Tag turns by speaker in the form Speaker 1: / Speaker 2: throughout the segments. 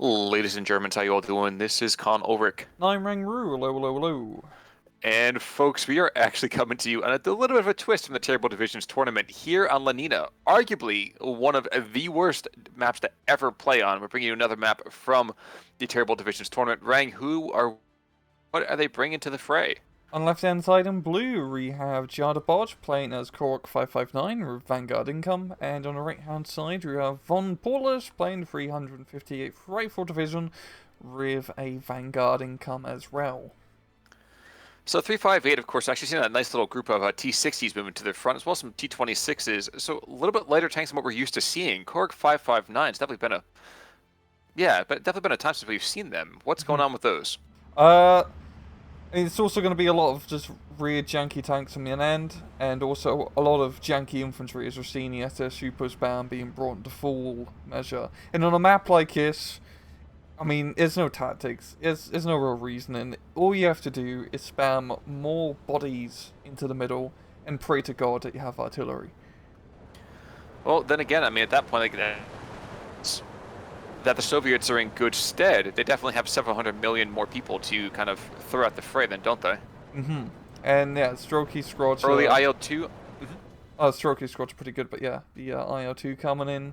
Speaker 1: Ladies and Germans, how you all doing? This is Con Ulrich.
Speaker 2: Nine Rang Roo, hello, hello, hello.
Speaker 1: And folks, we are actually coming to you on a little bit of a twist from the Terrible Divisions tournament here on La Nina. Arguably one of the worst maps to ever play on. We're bringing you another map from the Terrible Divisions tournament. Rang, what are they bringing to the fray?
Speaker 2: On left hand side in blue, we have Jardaboj playing as Korok 559 with Vanguard income, and on the right hand side, we have vonPauluS playing 358th Rifle Division with a Vanguard income as well.
Speaker 1: So 358, of course, actually seeing that nice little group of T60s moving to the front, as well as some T26s. So a little bit lighter tanks than what we're used to seeing. Korok 559's definitely been a time since we've seen them. What's going on with those?
Speaker 2: It's also going to be a lot of just rear janky tanks from the end, and also a lot of janky infantry as we're seeing the SS Super Spam being brought into full measure. And on a map like this, I mean, there's no tactics, there's no real reasoning. All you have to do is spam more bodies into the middle and pray to God that you have artillery.
Speaker 1: Well, then again, I mean, at that point, that the Soviets are in good stead. They definitely have several hundred million more people to kind of throw out the fray then, don't they?
Speaker 2: Mm-hmm. And yeah, Strokey Squatch.
Speaker 1: Early IL-2.
Speaker 2: Strokey Squatch pretty good, but yeah, the IL-2 coming in.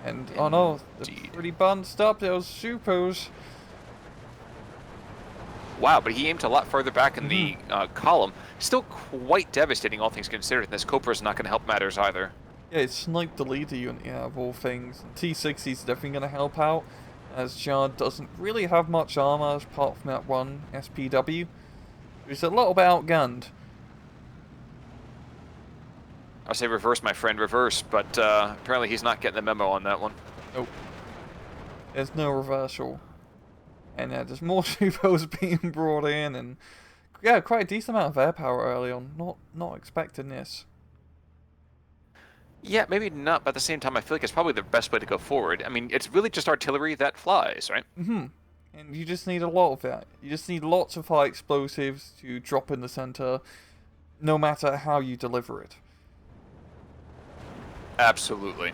Speaker 2: And, oh no, they're pretty bunched up, those Supers.
Speaker 1: Wow, but he aimed a lot further back in the column. Still quite devastating, all things considered, and this Copra's not going to help matters either.
Speaker 2: Yeah, it sniped the leader unit, yeah, of all things. T60 is definitely going to help out, as Jard doesn't really have much armor apart from that one SPW. He's a little bit outgunned.
Speaker 1: I'll say reverse, my friend, reverse, but apparently he's not getting the memo on that one.
Speaker 2: Nope. There's no reversal. And yeah, there's more Supers being brought in, and yeah, quite a decent amount of air power early on. Not expecting this.
Speaker 1: Yeah, maybe not, but at the same time, I feel like it's probably the best way to go forward. I mean, it's really just artillery that flies, right?
Speaker 2: Mm-hmm. And you just need a lot of that. You just need lots of high explosives to drop in the center, no matter how you deliver it.
Speaker 1: Absolutely.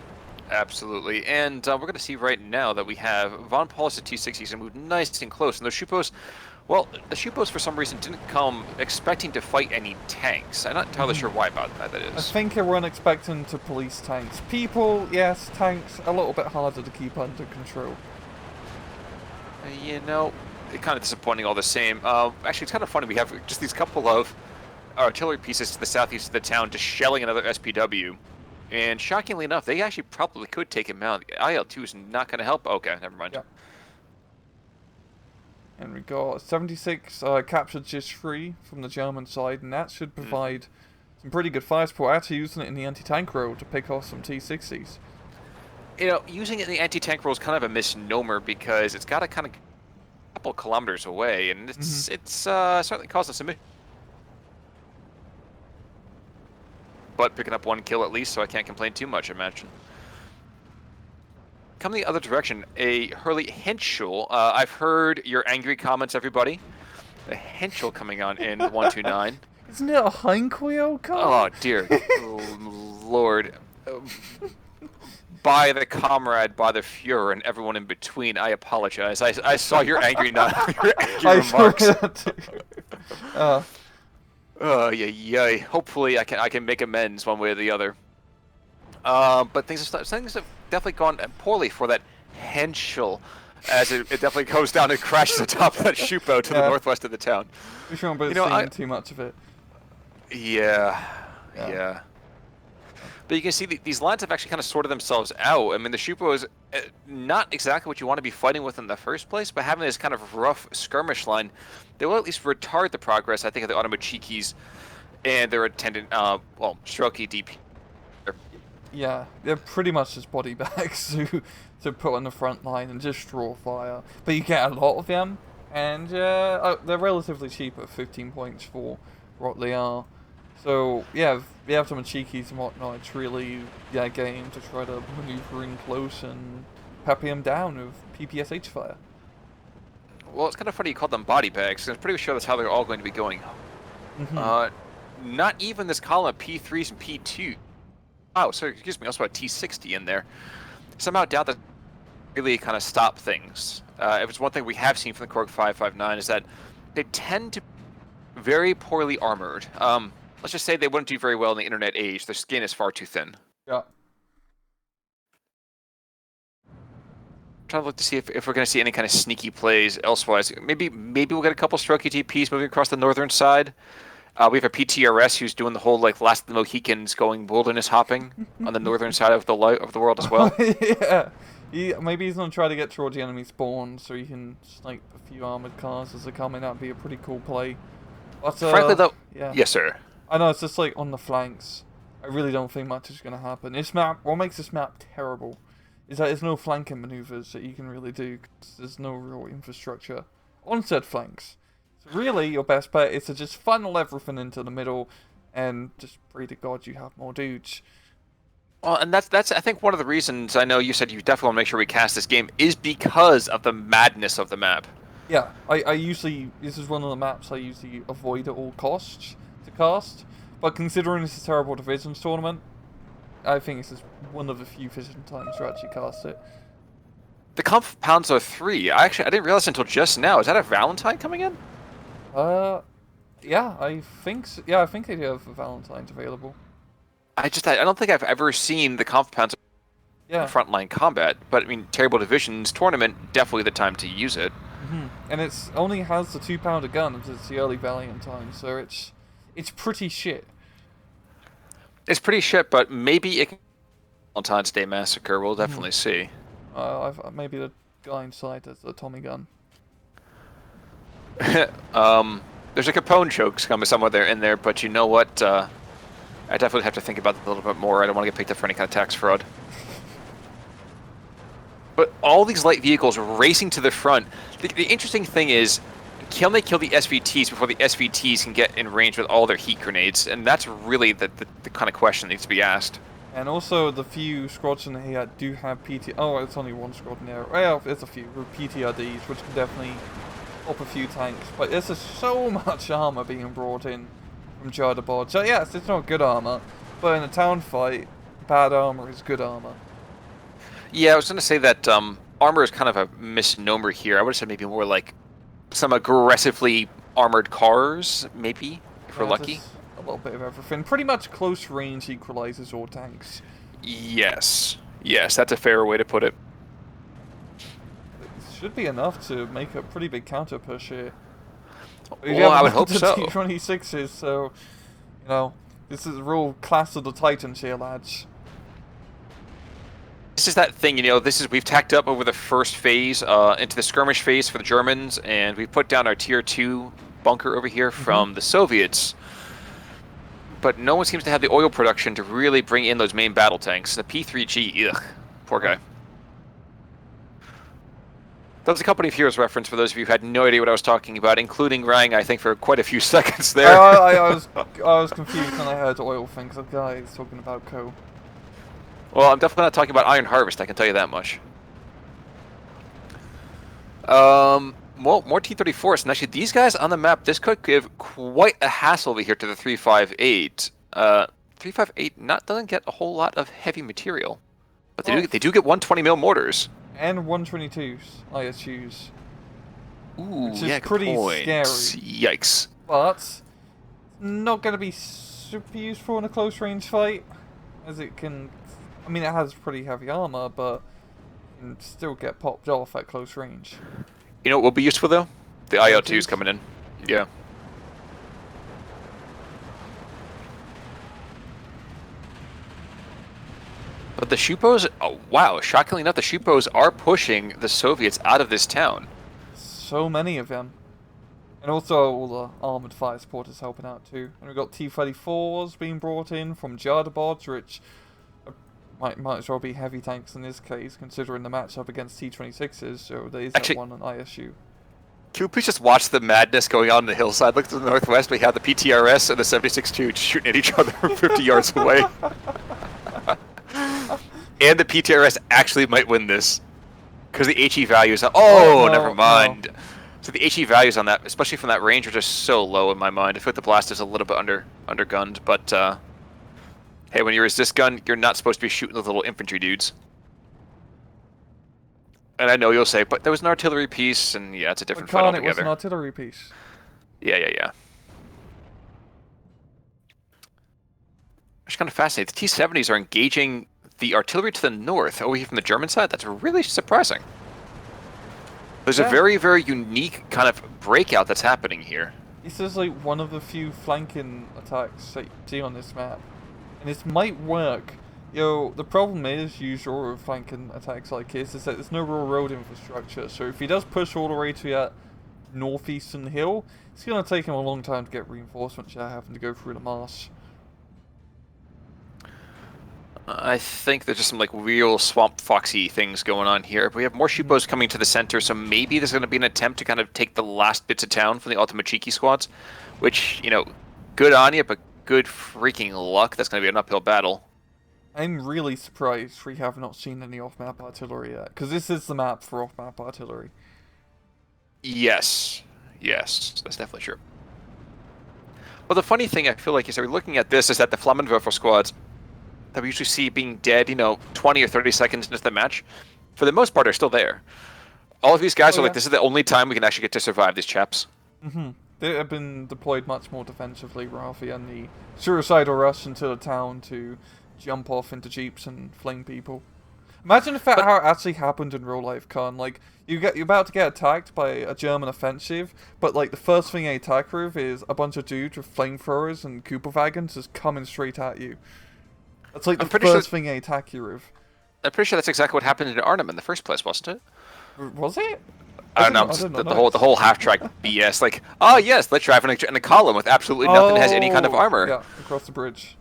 Speaker 1: Absolutely. And we're going to see right now that we have vonPauluS at T60s and moved nice and close. And those Shupos, well, the Shupos for some reason didn't come expecting to fight any tanks. I'm not entirely sure why about that is.
Speaker 2: I think they weren't expecting to police tanks. People, yes, tanks, a little bit harder to keep under control.
Speaker 1: You know, kind of disappointing all the same. Actually, it's kind of funny. We have just these couple of artillery pieces to the southeast of the town just shelling another SPW. And shockingly enough, they actually probably could take him out. IL-2 is not going to help. Okay, never mind.
Speaker 2: Yep. And we got 76 captured just 3 from the German side, and that should provide some pretty good fire support. Actually using it in the anti-tank role to pick off some T60s.
Speaker 1: You know, using it in the anti-tank role is kind of a misnomer because it's got to kind of a couple kilometers away, and it's certainly causing some issues. But picking up one kill at least, so I can't complain too much, I imagine. Coming the other direction, a Hurley Henschel. I've heard your angry comments, everybody. A Henschel coming on in 129.
Speaker 2: Isn't it a Heinquio car?
Speaker 1: Oh, dear Lord. By the comrade, by the Fuhrer, and everyone in between, I apologize. I saw your angry, your angry remarks. Yeah. Hopefully, I can make amends one way or the other. But things have definitely gone poorly for that Henschel, as it definitely goes down and crashes atop that Schupo to the northwest of the town.
Speaker 2: We shouldn't be seeing too much of it.
Speaker 1: Yeah. But you can see these lines have actually kind of sorted themselves out. I mean, the Schupo is not exactly what you want to be fighting with in the first place, but having this kind of rough skirmish line, they will at least retard the progress, I think, of the Automochikis and their attendant, Strelky DP.
Speaker 2: Yeah, they're pretty much just body bags to put on the front line and just draw fire. But you get a lot of them, and they're relatively cheap at 15 points for what they are. So, yeah, if you have some cheekies and whatnot, it's really, game to try to maneuver in close and peppy them down with PPSH fire.
Speaker 1: Well, it's kind of funny you called them body bags, because I'm pretty sure that's how they're all going to be going. Not even this column of P3s and P2. Oh, sorry, excuse me, also a T60 in there. Somehow doubt that really kind of stop things. If it's one thing we have seen from the Korg 559 is that they tend to be very poorly armored. Let's just say they wouldn't do very well in the internet age. Their skin is far too thin.
Speaker 2: Yeah.
Speaker 1: Trying to look to see if we're going to see any kind of sneaky plays elsewise. Maybe we'll get a couple stroke ETPs moving across the northern side. We have a PTRS who's doing the whole like Last of the Mohicans going wilderness hopping on the northern side of the world as well.
Speaker 2: Yeah. Maybe he's gonna try to get towards the enemy spawn so he can snipe a few armored cars as they come in. That'd be a pretty cool play. But,
Speaker 1: Frankly, though,
Speaker 2: yeah.
Speaker 1: yes, sir.
Speaker 2: I know it's just like on the flanks. I really don't think much is gonna happen. This map, what makes this map terrible, is that there's no flanking maneuvers that you can really do. 'Cause there's no real infrastructure on said flanks. So really, your best bet is to just funnel everything into the middle, and just pray to God you have more dudes.
Speaker 1: Well, and that's I think one of the reasons I know you said you definitely want to make sure we cast this game is because of the madness of the map.
Speaker 2: Yeah, I usually, this is one of the maps I usually avoid at all costs to cast, but considering this is a terrible divisions tournament, I think this is one of the few efficient times to actually cast it.
Speaker 1: The compounds are 3. I didn't realize until just now. Is that a Valentine coming in?
Speaker 2: Yeah, I think so. Yeah, I think they do have Valentine's available.
Speaker 1: I don't think I've ever seen the compounds
Speaker 2: Yeah.
Speaker 1: in frontline combat, but I mean, terrible divisions tournament, definitely the time to use it.
Speaker 2: And it's only has the 2-pounder gun because it's the early Valiant time, so it's pretty shit.
Speaker 1: It's pretty shit, but maybe it can Valentine's Day Massacre. We'll definitely see.
Speaker 2: Maybe the guy inside has the Tommy gun.
Speaker 1: There's a Capone joke somewhere there in there, but you know what? I definitely have to think about that a little bit more. I don't want to get picked up for any kind of tax fraud. But all these light vehicles racing to the front. The interesting thing is, can they kill the SVTs before the SVTs can get in range with all their heat grenades? And that's really the kind of question that needs to be asked.
Speaker 2: And also, the few squads in here do have PT. Oh, it's only one squad in there. Well, it's a few with PTRDs, which can definitely up a few tanks. But there's just so much armor being brought in from Jardaboj. So yes, it's not good armor, but in a town fight, bad armor is good armor.
Speaker 1: Yeah, I was going to say that armor is kind of a misnomer here. I would have said maybe more like some aggressively armored cars, maybe, if we're lucky.
Speaker 2: A little bit of everything. Pretty much close range equalizes all tanks.
Speaker 1: Yes. Yes, that's a fair way to put it.
Speaker 2: It should be enough to make a pretty big counter push here.
Speaker 1: Well, I would hope so.
Speaker 2: T26s, so, you know, this is a real class of the Titans here, lads.
Speaker 1: This is that thing, you know, we've tacked up over the first phase into the skirmish phase for the Germans, and we put down our tier 2 bunker over here from the Soviets. But no one seems to have the oil production to really bring in those main battle tanks. The P3G, ugh, poor guy. That was a Company of Heroes reference for those of you who had no idea what I was talking about, including Rang, I think, for quite a few seconds there.
Speaker 2: I was confused when I heard oil things. The guy is talking about coal.
Speaker 1: Well, I'm definitely not talking about Iron Harvest, I can tell you that much. Well, more T-34s, and actually these guys on the map, this could give quite a hassle over here to the 358. 358 doesn't get a whole lot of heavy material, but they do get 120mm mortars.
Speaker 2: And 122s, ISUs.
Speaker 1: Ooh,
Speaker 2: which is
Speaker 1: yeah,
Speaker 2: pretty scary.
Speaker 1: Yikes.
Speaker 2: But not going to be super useful in a close range fight, as it can. I mean, it has pretty heavy armor, but it can still get popped off at close range.
Speaker 1: You know what will be useful though? The IL-2s coming in. Yeah. But the Shupos, oh wow, shockingly enough, the Shupos are pushing the Soviets out of this town.
Speaker 2: So many of them. And also all the armored fire support is helping out too. And we've got T-34s being brought in from Jardaboj, which might as well be heavy tanks in this case, considering the matchup against T-26s, so there is that one on ISU.
Speaker 1: Can we please just watch the madness going on in the hillside? Look to the northwest, we have the PTRS and the 76-2 shooting at each other from 50 yards away. And the PTRS actually might win this. Because the HE values... Oh, no, never mind. No. So the HE values on that, especially from that range, are just so low in my mind. I feel like the blast is a little bit undergunned, but... hey, when you resist gun, you're not supposed to be shooting those little infantry dudes. And I know you'll say, but there was an artillery piece, and yeah, it's a different
Speaker 2: But
Speaker 1: fight
Speaker 2: Khan, it was
Speaker 1: altogether.
Speaker 2: an artillery piece.
Speaker 1: Yeah. It's kind of fascinating. The T-70s are engaging the artillery to the north, over here from the German side. That's really surprising. There's a
Speaker 2: Yeah.
Speaker 1: very, very unique kind of breakout that's happening here.
Speaker 2: This is like one of the few flanking attacks that you see on this map. And this might work. The problem is, usual with flanking attacks like this, is that there's no real road infrastructure. So if he does push all the way to that northeastern hill, it's going to take him a long time to get reinforcements having to go through the marsh.
Speaker 1: I think there's just some like real swamp foxy things going on here. But we have more Shupos coming to the center, so maybe there's going to be an attempt to kind of take the last bits of town from the Ultimate Cheeky squads, which, good on you, but good freaking luck. That's going to be an uphill battle.
Speaker 2: I'm really surprised we have not seen any off-map artillery yet, because this is the map for off-map artillery.
Speaker 1: Yes, that's definitely true. Well, the funny thing I feel like is that we're looking at this is that the Flammenwerfer squads that we usually see being dead, 20 or 30 seconds into the match, for the most part are still there. All of these guys are like, this is the only time we can actually get to survive these chaps.
Speaker 2: They have been deployed much more defensively rather than the suicidal rush into the town to jump off into jeeps and fling people. Imagine if that how it actually happened in real life, Khan. Like, you're about to get attacked by a German offensive, but like the first thing they attack with is a bunch of dudes with flamethrowers and Cooper wagons just coming straight at you. That's like the first thing they attack you with.
Speaker 1: I'm pretty sure that's exactly what happened in Arnhem in the first place, wasn't it?
Speaker 2: Was it?
Speaker 1: I don't know. The whole half track BS. Like, oh yes, let's drive in a column with absolutely nothing that has any kind of armor.
Speaker 2: Yeah, across the bridge.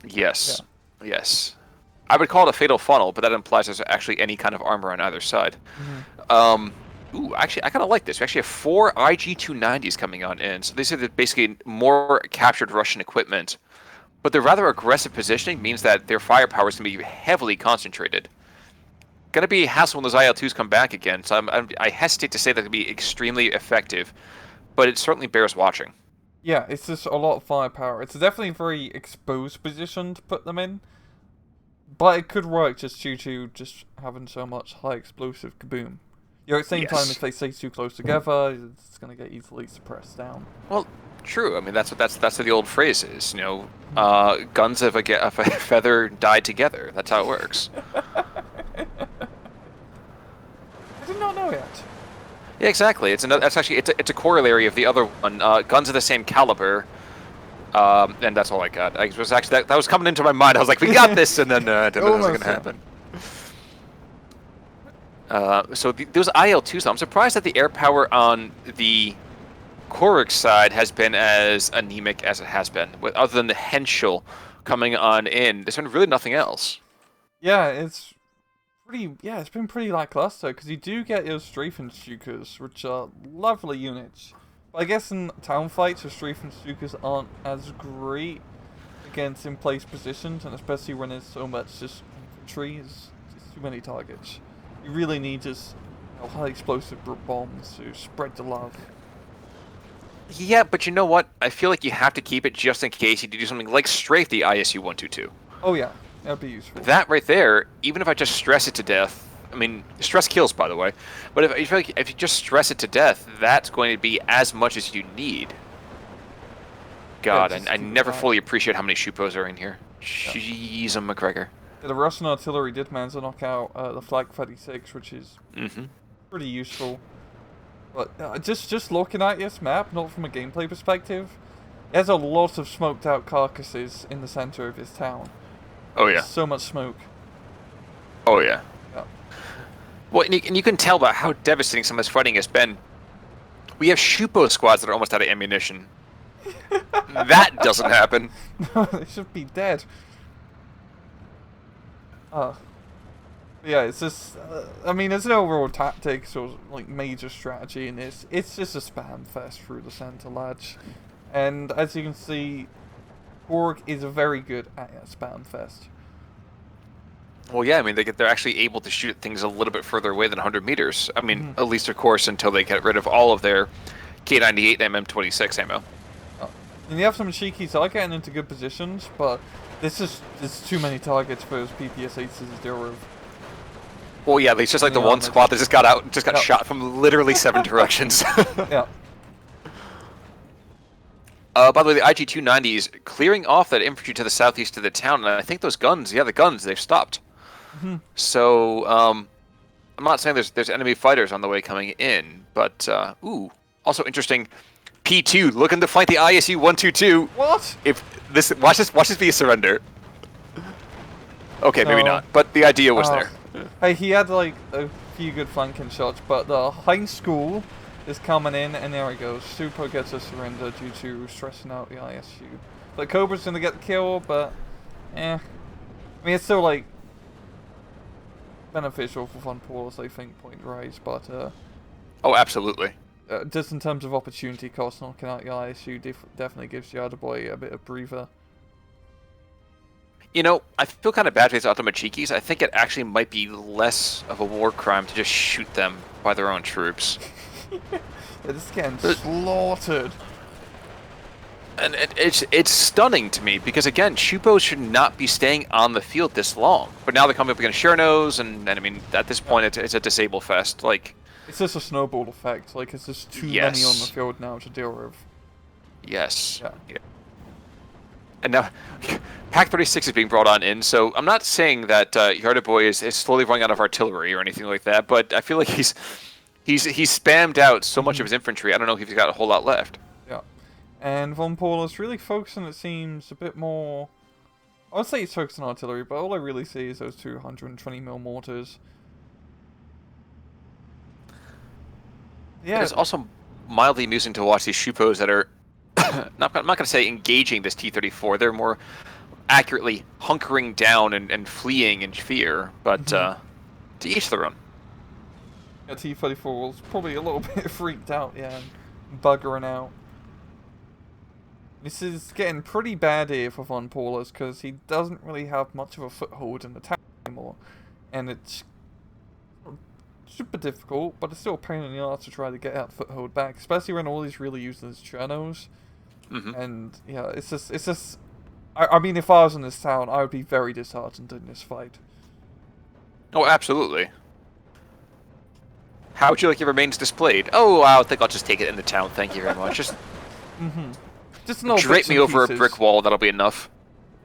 Speaker 1: Yes. Yeah. Yes. I would call it a fatal funnel, but that implies there's actually any kind of armor on either side. Ooh, actually, I kind of like this. We actually have 4 IG-290s coming on in. So these are basically more captured Russian equipment. But their rather aggressive positioning means that their firepower is going to be heavily concentrated. Going to be a hassle when those IL-2s come back again, so I hesitate to say that it'll be extremely effective, but it certainly bears watching.
Speaker 2: Yeah, it's just a lot of firepower. It's definitely a very exposed position to put them in, but it could work just due to just having so much high explosive kaboom. At the same time, if they stay too close together, it's going to get easily suppressed down.
Speaker 1: Well, true. I mean, that's what the old phrase is. Guns of a feather die together. That's how it works.
Speaker 2: I did not know yet.
Speaker 1: Yeah, exactly. It's a corollary of the other one. Guns of the same caliber. And that's all I got. I was actually that was coming into my mind. I was like, we got this, and then I didn't know what was going to happen. So those IL-2s, I'm surprised that the air power on the Koruk side has been as anemic as it has been. Other than the Henschel coming on in, there's been really nothing else.
Speaker 2: Yeah, it's been pretty lackluster, because you do get your Streifenstückers, which are lovely units. But I guess in town fights, the Streifenstückers aren't as great against in-place positions, and especially when there's so much just infantry, it's too many targets. You really need just high explosive bombs to spread the love.
Speaker 1: Yeah, but you know what? I feel like you have to keep it just in case you do something like strafe the ISU-122.
Speaker 2: Oh yeah, that'd be useful.
Speaker 1: That right there, even if I just stress it to death, I mean, stress kills, by the way, but if you just stress it to death, that's going to be as much as you need. God, I never fully appreciate how many Shupos are in here. Jeez, McGregor.
Speaker 2: Yeah, the Russian artillery did manage to knock out the Flak 36, which is pretty useful. But just looking at this map, not from a gameplay perspective, there's a lot of smoked out carcasses in the center of this town.
Speaker 1: Oh yeah.
Speaker 2: So much smoke.
Speaker 1: Oh yeah.
Speaker 2: Yeah.
Speaker 1: Well, and you can tell by how devastating some of this fighting has been. We have Shupo squads that are almost out of ammunition. That doesn't happen.
Speaker 2: No, they should be dead. Yeah, it's just, I mean, there's no real tactics or, like, major strategy in this. It's just a spam fest through the center ledge. And, as you can see, Borg is very good at a spam fest.
Speaker 1: Well, yeah, I mean, they're actually able to shoot things a little bit further away than 100 meters. I mean, at least, of course, until they get rid of all of their K98 and MM26 ammo.
Speaker 2: And you have some Shikis that are getting into good positions, but there's too many targets for those PPS-8s to deal with.
Speaker 1: Well, yeah, it's just like the one squad that just got shot from literally 7 directions.
Speaker 2: Yeah.
Speaker 1: By the way, the IG-290 is clearing off that infantry to the southeast of the town, and I think those guns, the guns, they've stopped. So, I'm not saying there's enemy fighters on the way coming in, but, ooh, also interesting, P2 looking to flank the ISU-122.
Speaker 2: What?
Speaker 1: Watch this be a surrender. Okay, maybe not, but the idea was there.
Speaker 2: Hey, he had like a few good flanking shots, but the high school is coming in, and there he goes. Super gets a surrender due to stressing out the ISU. Like, Cobra's gonna get the kill, but I mean, it's still like beneficial for vonPauluS, I think, point rise, but
Speaker 1: oh, absolutely.
Speaker 2: Just in terms of opportunity cost, knocking out the ISU definitely gives Jardaboj a bit of breather.
Speaker 1: You know, I feel kind of bad for these Automachikis. I think it actually might be less of a war crime to just shoot them by their own troops.
Speaker 2: They're just getting slaughtered.
Speaker 1: And it's stunning to me because, again, Shupos should not be staying on the field this long. But now they're coming up against Chernos, and I mean, at this point, it's a disable fest. Like,
Speaker 2: it's just a snowball effect. Like, it's just too many on the field now to deal with.
Speaker 1: Yes.
Speaker 2: Yeah.
Speaker 1: And now, Pack 36 is being brought on in, so I'm not saying that Jardaboj is slowly running out of artillery or anything like that, but I feel like he's spammed out so much of his infantry. I don't know if he's got a whole lot left.
Speaker 2: Yeah. And vonPauluS really focusing, it seems, a bit more... I would say he's focused on artillery, but all I really see is those 220mm mortars. Yeah.
Speaker 1: It's also mildly amusing to watch these Shupos that are I'm not going to say engaging this T-34. They're more accurately hunkering down and fleeing in fear, but to each their own.
Speaker 2: Yeah, T-34 was probably a little bit freaked out, yeah, and buggering out. This is getting pretty bad here for vonPauluS because he doesn't really have much of a foothold in the town anymore, and it's super difficult, but it's still a pain in the arse to try to get that foothold back, especially when all he's really using is Chernos. And yeah, it's just. I mean, if I was in this town, I would be very disheartened in this fight.
Speaker 1: Oh, absolutely. How would you like your remains displayed? Oh, I think I'll just take it in the town. Thank you very much. Just,
Speaker 2: just no
Speaker 1: drape me over a brick wall. That'll be enough.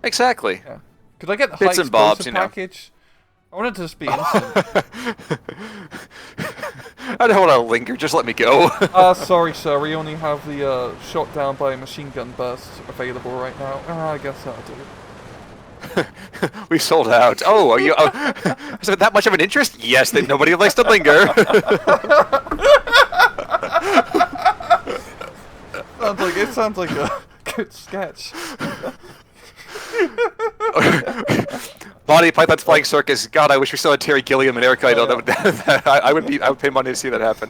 Speaker 1: Exactly.
Speaker 2: Yeah. Could I get the
Speaker 1: bits
Speaker 2: high
Speaker 1: and bobs,
Speaker 2: package? I want it to just be instant.
Speaker 1: I don't want to linger. Just let me go.
Speaker 2: Sorry, sir. We only have the shot down by machine gun burst available right now. I guess that'll do.
Speaker 1: We sold out. Oh, are you? Is it that much of an interest? Yes, that nobody likes to linger.
Speaker 2: Sounds like a good sketch.
Speaker 1: Monty Python's Flying Circus. God, I wish we still had Terry Gilliam and Eric Idle. I would pay money to see that happen.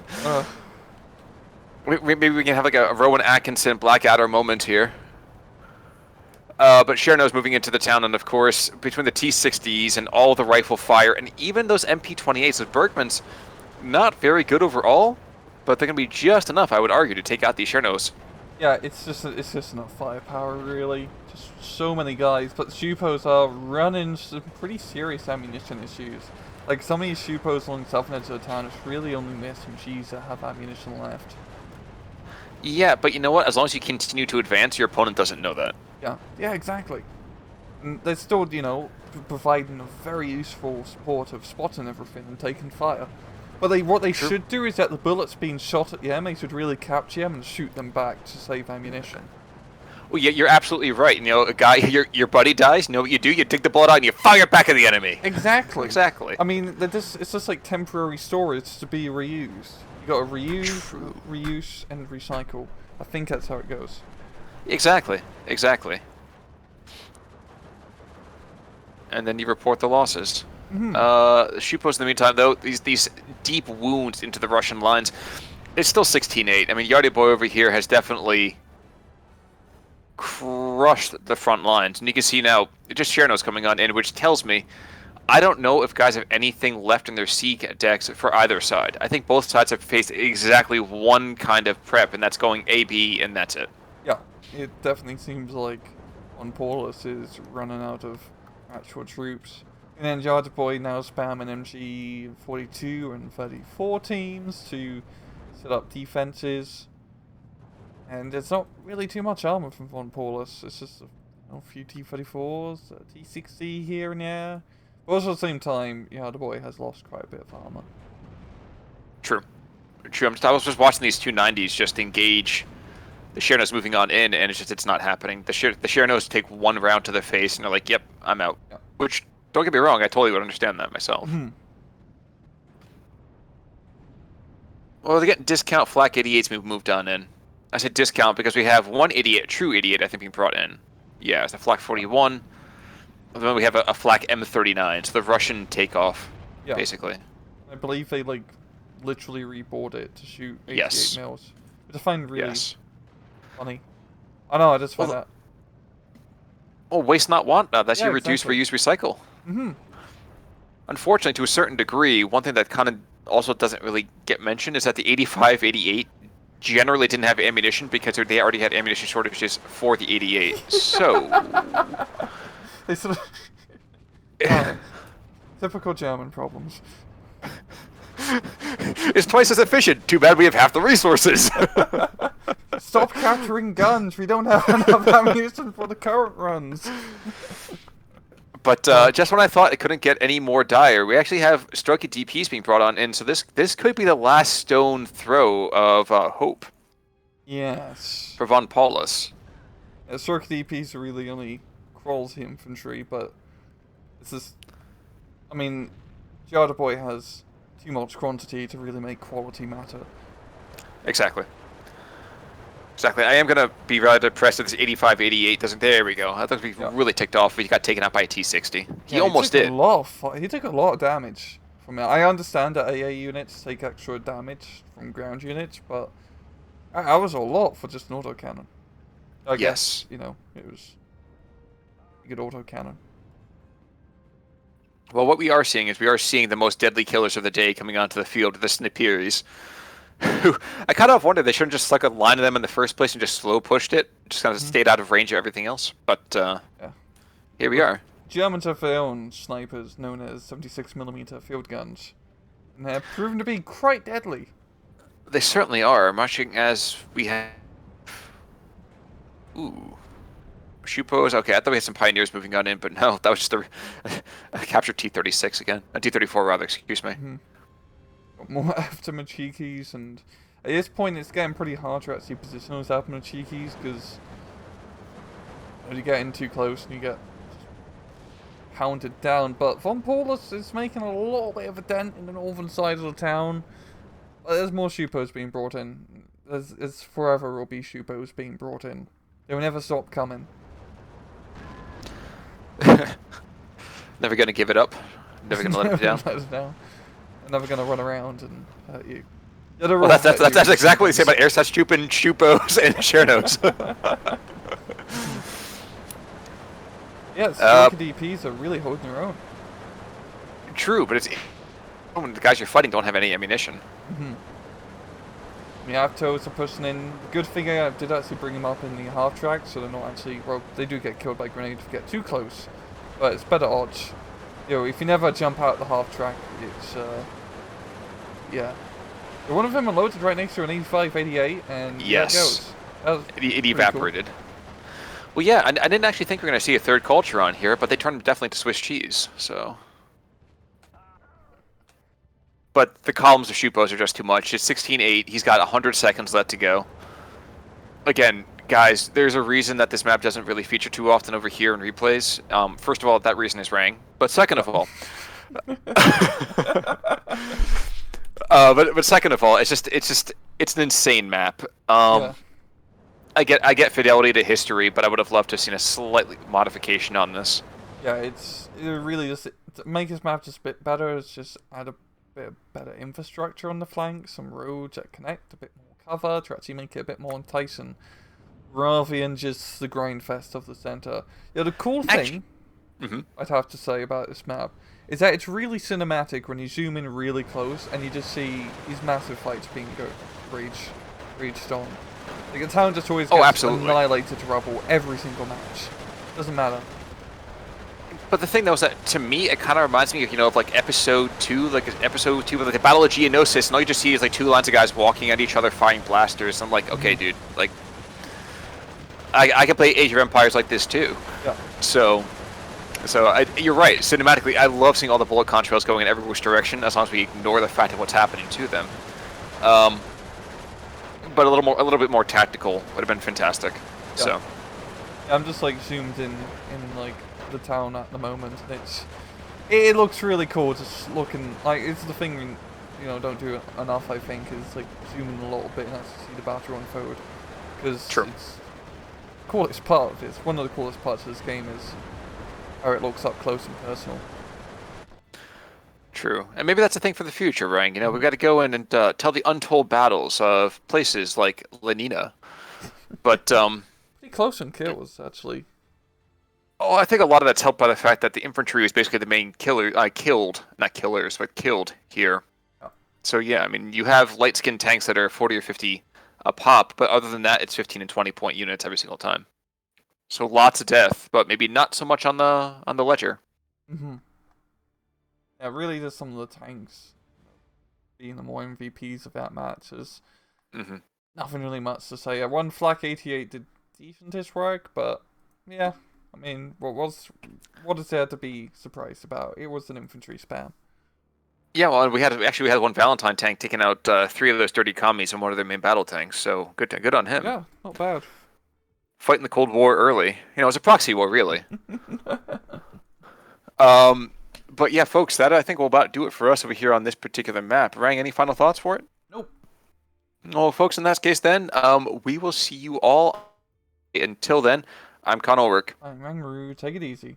Speaker 1: Maybe we can have like a Rowan Atkinson Blackadder moment here. But Cherno's moving into the town, and of course, between the T-60s and all the rifle fire, and even those MP-28s, those Bergmans, not very good overall, but they're going to be just enough, I would argue, to take out these Chernos.
Speaker 2: Yeah, it's just enough firepower, really. Just so many guys, but Shupos are running some pretty serious ammunition issues. Like, some of these Shupos along the southern edge of the town, it's really only the SMGs that have ammunition left.
Speaker 1: Yeah, but you know what? As long as you continue to advance, your opponent doesn't know that.
Speaker 2: Yeah, exactly. And they're still, you know, providing a very useful support of spotting everything and taking fire. But what they should do is that the bullets being shot at the enemies would really capture them and shoot them back to save ammunition.
Speaker 1: Well, yeah, you're absolutely right. You know, a guy, your buddy dies. You know what you do? You dig the bullet out and you fire it back at the enemy.
Speaker 2: Exactly.
Speaker 1: Exactly.
Speaker 2: I mean, it's just like temporary storage to be reused. You got to reuse, and recycle. I think that's how it goes.
Speaker 1: Exactly. And then you report the losses. Shupos, in the meantime, though, these deep wounds into the Russian lines, it's still 16-8. I mean, Jardaboj over here has definitely crushed the front lines. And you can see now, just Cherno's coming on in, which tells me, I don't know if guys have anything left in their Seek decks for either side. I think both sides have faced exactly one kind of prep, and that's going A-B, and that's it.
Speaker 2: Yeah, it definitely seems like vonPauluS is running out of actual troops. And then Jardaboj now spamming MG42 and 34 teams to set up defenses. And it's not really too much armor from vonPauluS. It's just a few T-34s, a T-60 here and there. But also at the same time, Jardaboj has lost quite a bit of armor.
Speaker 1: True. True. I was just watching these 290s just engage the Chernos moving on in, and it's not happening. The Chernos take one round to the face, and they're like, "Yep, I'm out."
Speaker 2: Yeah.
Speaker 1: Which, don't get me wrong, I totally would understand that myself. Well, they're getting discount flak 88s moved on in. I said discount because we have one idiot, true idiot, I think, being brought in. Yeah, it's a flak 41. And then we have a flak M39, so the Russian takeoff, basically.
Speaker 2: I believe they literally reboard it to shoot 88
Speaker 1: yes.
Speaker 2: mils. Which I find really funny. I know, I just find that.
Speaker 1: Oh, waste not, want not. That's your reduce, reuse, recycle. Unfortunately, to a certain degree, one thing that kind of also doesn't really get mentioned is that the 85, 88 generally didn't have ammunition because they already had ammunition shortages for the 88. So...
Speaker 2: they sort of... typical German problems.
Speaker 1: It's twice as efficient. Too bad we have half the resources.
Speaker 2: Stop capturing guns. We don't have enough ammunition for the current runs.
Speaker 1: But just when I thought it couldn't get any more dire, we actually have Stroke DPs being brought on in. So this could be the last stone throw of hope.
Speaker 2: Yes.
Speaker 1: For vonPauluS.
Speaker 2: Stroke DPs are really only quality infantry, but it's just... I mean, Jardaboj has too much quantity to really make quality matter.
Speaker 1: Exactly. Exactly. I am going to be rather depressed if this 85, 88 doesn't... There we go. I thought we'd really ticked off if he got taken out by a T60. He almost did.
Speaker 2: He took a lot of damage from it. I understand that AA units take extra damage from ground units, but that was a lot for just an autocannon. I guess, you know, it was a good autocannon.
Speaker 1: Well, what we are seeing is the most deadly killers of the day coming onto the field, the Snipirs. I kind of wonder they shouldn't just stuck a line of them in the first place and just slow pushed it, just kind of stayed out of range of everything else. But here we are.
Speaker 2: Germans have their own snipers known as 76mm field guns, and they're proven to be quite deadly.
Speaker 1: They certainly are, muching as we have. Ooh. Shupos. Okay, I thought we had some pioneers moving on in, but no, that was just a captured T-36 again. T-34 rather, excuse me.
Speaker 2: More aftermachikis, and at this point it's getting pretty hard to actually position those aftermachikis because you get in too close and you get pounded down. But vonPauluS is making a little bit of a dent in the northern side of the town. But there's more Shupos being brought in. There's forever will be Shupos being brought in. They will never stop coming.
Speaker 1: Never gonna give it up. Never gonna let it down.
Speaker 2: I'm never gonna run around and hurt you.
Speaker 1: Well, that's exactly what they say about Airsats, Chupin, Shupos, and Chernos.
Speaker 2: Yeah, Stroke DPs are really holding their own.
Speaker 1: True, but it's the guys you're fighting don't have any ammunition.
Speaker 2: Miaptos are pushing in. The good thing I did actually bring them up in the half track, so they're not actually. Well, they do get killed by grenades if you get too close, but it's better odds. You know, if you never jump out the half track, it's yeah. One of them are loaded right next to an 85, 88, and
Speaker 1: yes,
Speaker 2: there it goes.
Speaker 1: It evaporated. Cool. Well, yeah, I didn't actually think we were going to see a third culture on here, but they turned definitely to Swiss cheese. So, but the columns of Shupos are just too much. It's 16-8. He's got 100 seconds left to go. Again, guys, there's a reason that this map doesn't really feature too often over here in replays. First of all, that reason is Rang. But second of all, but second of all, it's an insane map.
Speaker 2: Yeah.
Speaker 1: I get fidelity to history, but I would have loved to have seen a slightly modification on this.
Speaker 2: Yeah, it really just to make this map just a bit better. It's just add a bit of better infrastructure on the flanks, some roads that connect, a bit more cover to actually make it a bit more enticing, rather than just the grind fest of the center. Yeah, the cool thing I'd have to say about this map is that it's really cinematic when you zoom in really close and you just see these massive fights being raged on. Like, the town just always gets annihilated to rubble every single match. Doesn't matter.
Speaker 1: But the thing though is that to me it kind of reminds me of of like episode 2, with like the Battle of Geonosis, and all you just see is like 2 lines of guys walking at each other firing blasters. I'm like, okay, dude, like I can play Age of Empires like this too.
Speaker 2: Yeah.
Speaker 1: So you're right. Cinematically, I love seeing all the bullet contrails going in every which direction, as long as we ignore the fact of what's happening to them. But a little bit more tactical would have been fantastic.
Speaker 2: Yeah.
Speaker 1: So.
Speaker 2: Yeah, I'm just like zoomed in like the town at the moment, and it looks really cool. Just looking like it's the thing we don't do enough. I think is like zooming a little bit and actually see the battle unfold, because it's the coolest part of it. It's one of the coolest parts of this game is how it looks up close and personal.
Speaker 1: True, and maybe that's a thing for the future, Ryan. We've got to go in and tell the untold battles of places like Lenina. But
Speaker 2: pretty close on kills, actually.
Speaker 1: Oh, I think a lot of that's helped by the fact that the infantry was basically the main killer, not killers, but killed here.
Speaker 2: Oh.
Speaker 1: So yeah, I mean, you have light-skinned tanks that are 40 or 50 a pop, but other than that, it's 15 and 20 point units every single time. So lots of death, but maybe not so much on the ledger.
Speaker 2: Mm-hmm. Yeah, really, just some of the tanks being the more MVPs of that match is nothing really much to say. One Flak 88 did decentish work, but yeah, I mean, what is there to be surprised about? It was an infantry spam.
Speaker 1: Yeah, well, we had one Valentine tank taking out 3 of those dirty commies in one of their main battle tanks. So good on him.
Speaker 2: Yeah, not bad.
Speaker 1: Fighting the Cold War early. It was a proxy war, really. But yeah, folks, that I think will about do it for us over here on this particular map. Rang, any final thoughts for it?
Speaker 2: Nope.
Speaker 1: Well, folks, in that case then, we will see you all. Until then, I'm Con Ulrich.
Speaker 2: I'm Rangru. Take it easy.